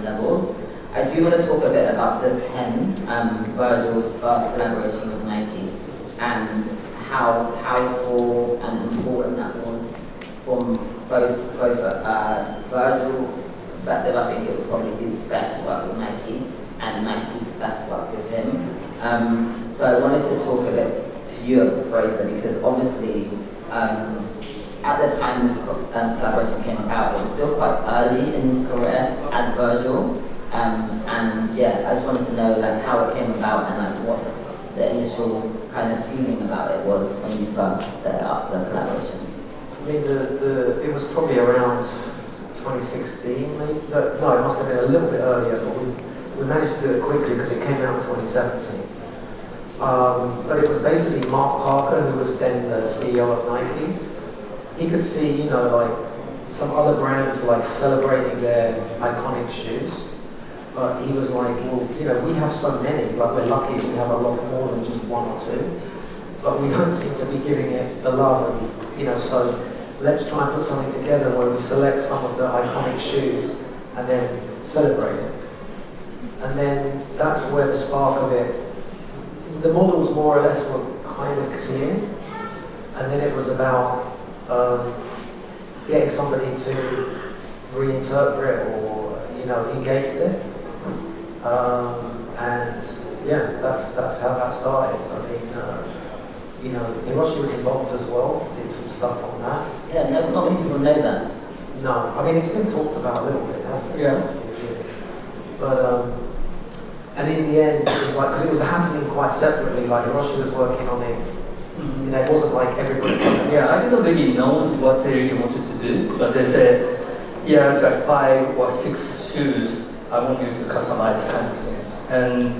levels. I do want to talk a bit about the 10, Virgil's first collaboration with Nike, and how powerful and important that was from both Virgil's perspective. I think it was probably his best work with Nike, and Nike's best work with him. So I wanted to talk a bit to you, Fraser, because obviously, at the time this collaboration came about, it was still quite early in his career as Virgil. And yeah, I just wanted to know like how it came about and like what the initial kind of feeling about it was when you first set up the collaboration. I mean, it was probably around 2016, maybe? No, it must have been a little bit earlier, but we managed to do it quickly because it came out in 2017. But it was basically Marc Parker, who was then the CEO of Nike. He could see, you know, like some other brands like celebrating their iconic shoes. But he was like, well, you know, we have so many, like we're lucky we have a lot more than just one or two. But we don't seem to be giving it the love, and, you know, so let's try and put something together where we select some of the iconic shoes and then celebrate it. And then that's where the spark of it, the models more or less were kind of clear. And then it was about getting somebody to reinterpret or, you know, engage with it. And yeah, that's how that started. I mean, you know, Hiroshi was involved as well, did some stuff on that. Yeah, no, not many people know that. No, I mean, it's been talked about a little bit, hasn't it? Yeah. For a few years. But, and in the end, it was like, because it was happening quite separately, like Hiroshi was working on it. You know, it wasn't like everybody. Yeah, I didn't really know what they really wanted to do, but they said, yeah, it's like 5 or 6 shoes. I want you to customize kind of things. And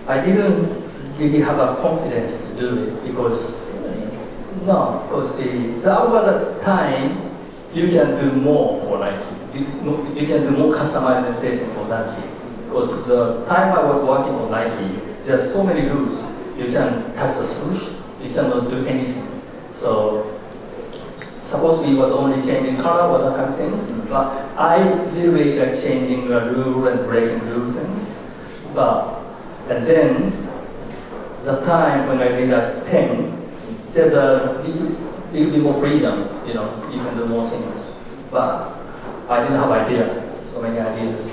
I didn't really have a confidence to do it because over the time, you can do more for Nike. You can do more customization for Nike. Because the time I was working for Nike, there's so many rules. You can touch the swoosh, you cannot do anything. So supposedly it was only changing color or that kind of things, but I literally like changing the rule and breaking rules things. And then the time when I did a 10, there's a little bit more freedom, you know, you can do more things. But I didn't have so many ideas.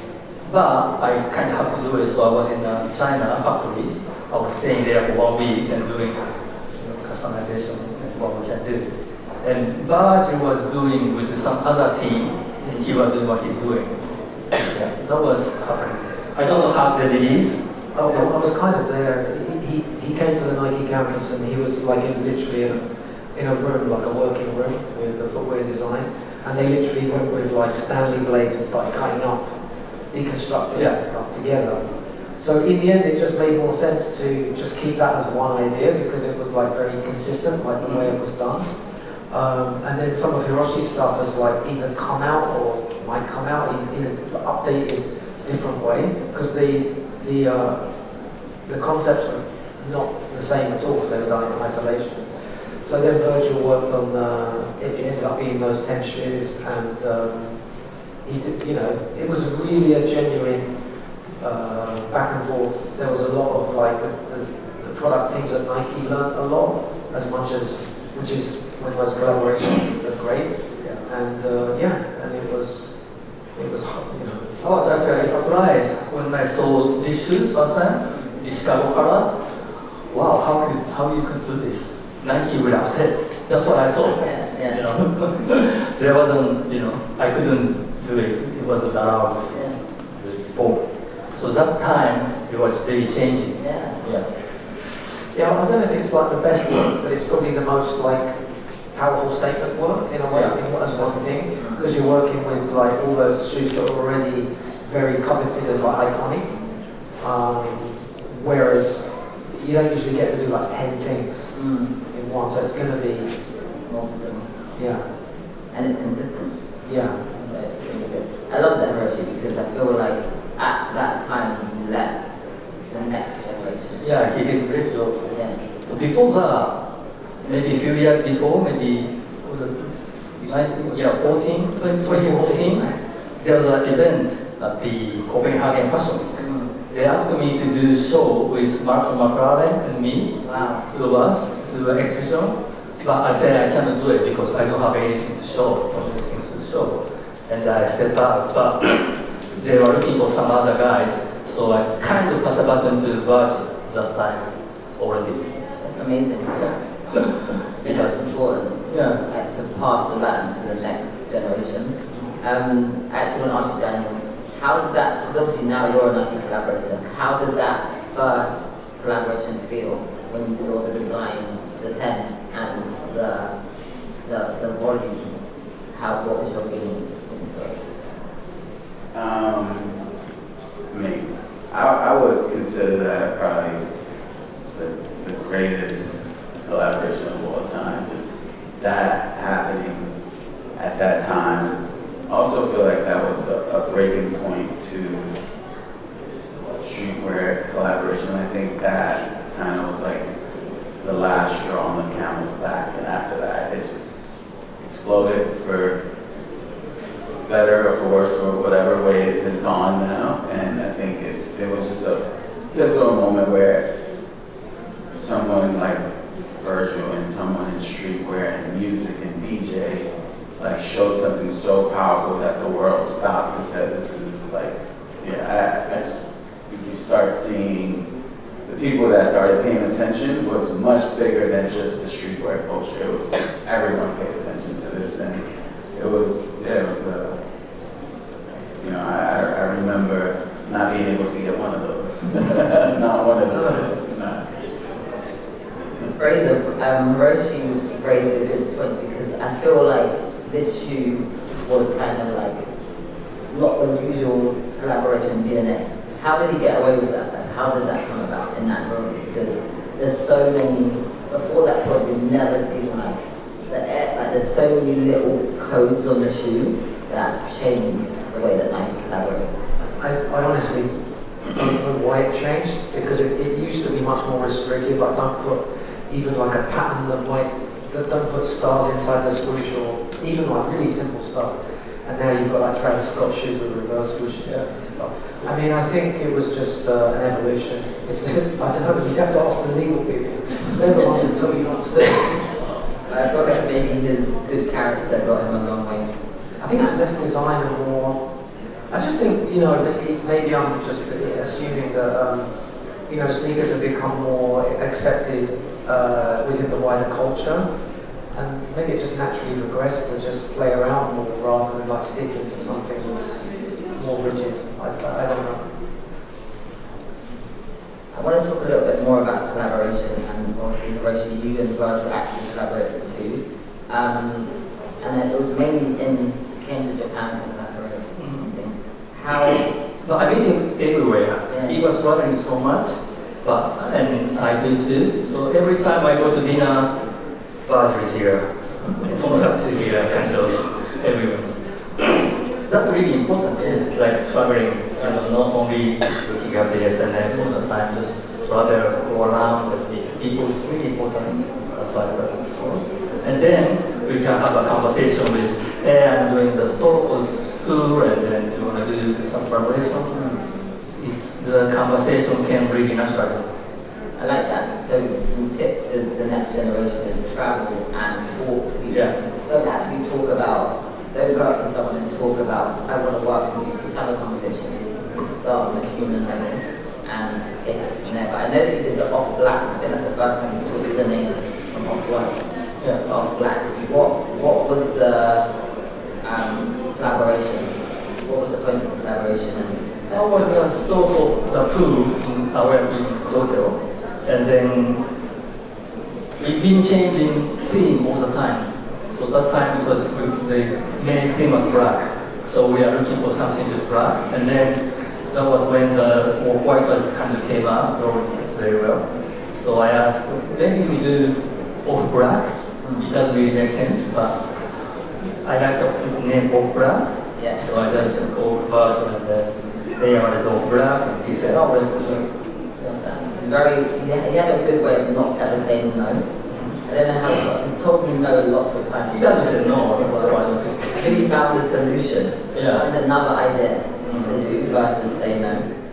But I kind of have to do it, so I was in China factory. I was staying there for 1 week and doing customization and what we can do. And Virgil was doing with some other team, and he was doing what he's doing. Yeah, that was happening. I don't know how they release. Oh, I was kind of there. He came to the Nike campus and he was like literally in a room, like a working room with the footwear design. And they literally went with like Stanley blades and started cutting up, deconstructing stuff together. So in the end, it just made more sense to just keep that as one idea because it was like very consistent, like the way it was done. And then some of Hiroshi's stuff has like either come out or might come out in an updated, different way because the concepts were not the same at all because they were done in isolation. So then Virgil worked on it ended up being those 10 shoes, and he did, you know, it was really a genuine back and forth. There was a lot of like the product teams at Nike learned a lot as much as, which is when those collaborations are great. Yeah. And and it was you know. I was actually surprised when I saw these shoes first time, the Chicago color. Wow, how you could do this? Nike will upset. That's what I saw. Yeah. You know, there wasn't, you know, I couldn't do it. It wasn't allowed before. So that time it was really changing. Yeah, I don't know if it's like the best work, but it's probably the most like powerful statement work in a way. As one thing, because you're working with like all those shoes that are already very coveted as like iconic. Whereas you don't usually get to do like 10 things in one, so it's going to be and it's consistent. Yeah. So it's really good. I love that Hiroshi because I feel like at that time he led the next generation. Yeah, he did a great job. Yeah. So before that, maybe a few years before, maybe 2014, there was an event at the Copenhagen Fashion Week. They asked me to do show with Marc and me, Wow. two of us, to do an exhibition. But I said I cannot do it because I don't have anything to show, no things to show. And I stepped out, but they were looking for some other guys, so I kind of passed the baton to Virgil that time already. That's amazing. And that's important. Yeah. Like to pass the baton to the next generation. I actually want to ask you, Daniel, how did that, because obviously now you're a Nike collaborator, how did that first collaboration feel when you saw the design, the 10 and the volume? What was your feelings when you saw it? I would consider that probably the greatest collaboration of all time. Just that happening at that time. I also feel like that was a breaking point to streetwear collaboration. I think that kind of was like the last straw on the camel's back, and after that, it just exploded for better or for worse or whatever way it has gone now. And I think it was just a pivotal moment where someone like Virgil and someone in streetwear and music and DJ like showed something so powerful that the world stopped and said, this is like, you start seeing the people that started paying attention was much bigger than just the streetwear culture. It was everyone paid attention to this, and I remember not being able to get one of those. Not one of those. No. Fraser, Hiroshi raised a good point because I feel like this shoe was kind of like not the usual collaboration DNA. How did he get away with that? Like, how did that come about in that moment? Because there's so many, before that point, we've never seen there's so many little codes on the shoe that changed the way that Nike collaborate. I honestly don't know why it changed, because it used to be much more restrictive. Like, don't put even like a pattern that don't put stars inside the swoosh, or even like really simple stuff. And now you've got like Travis Scott shoes with reverse swooshes and stuff. I mean, I think it was just an evolution. I don't know, you have to ask the legal people, because they're the ones that tell you not to. I feel like maybe his good character got him a long way. I think it's less design and more. I just think, maybe I'm just assuming that sneakers have become more accepted within the wider culture, and maybe it just naturally regressed to just play around more rather than like sticking to something that's more rigid. I don't know. I want to talk a little bit more about collaboration, and obviously Hiroshi, you and Virgil actually collaborated too. And then it was mainly came to Japan to collaborate on things. But I meet him everywhere. Yeah. He was traveling so much, and I do too. So every time I go to dinner, Virgil is here. Concept is here, kind of everywhere. That's really important, like traveling, not only looking at the SNS all the time, just travel, go around, and meet people is really important as far as that goes. And then we can have a conversation with, hey, I'm doing the store tour, and then do you want to do some collaboration? The conversation came really naturally. I like that. So some tips to the next generation is travel and talk to people. Yeah. Don't actually don't go up to someone and talk about, I want to work with you. Just have a conversation. Just start on a human level and take it from there. But I know that you did the Off Black. I think that's the first time you switched the name from Off White to Off Black. What was the collaboration? What was the point of the collaboration? I was a store for the two in Tokyo, and then we've been changing theme all the time. So that time it was the main theme was black. So we are looking for something to black, and then that was when the white was kind of came up very well. So I asked, maybe we do off black. It doesn't really make sense, but I like the name off black. Yeah. So I just called Virgil, and then they wanted off black, and he said, oh, let's do it. He had a good way of not ever saying no. don't know how he told me no lots of times. He doesn't say no, I don't think. I think he found a solution Yeah. and another idea to do versus say no.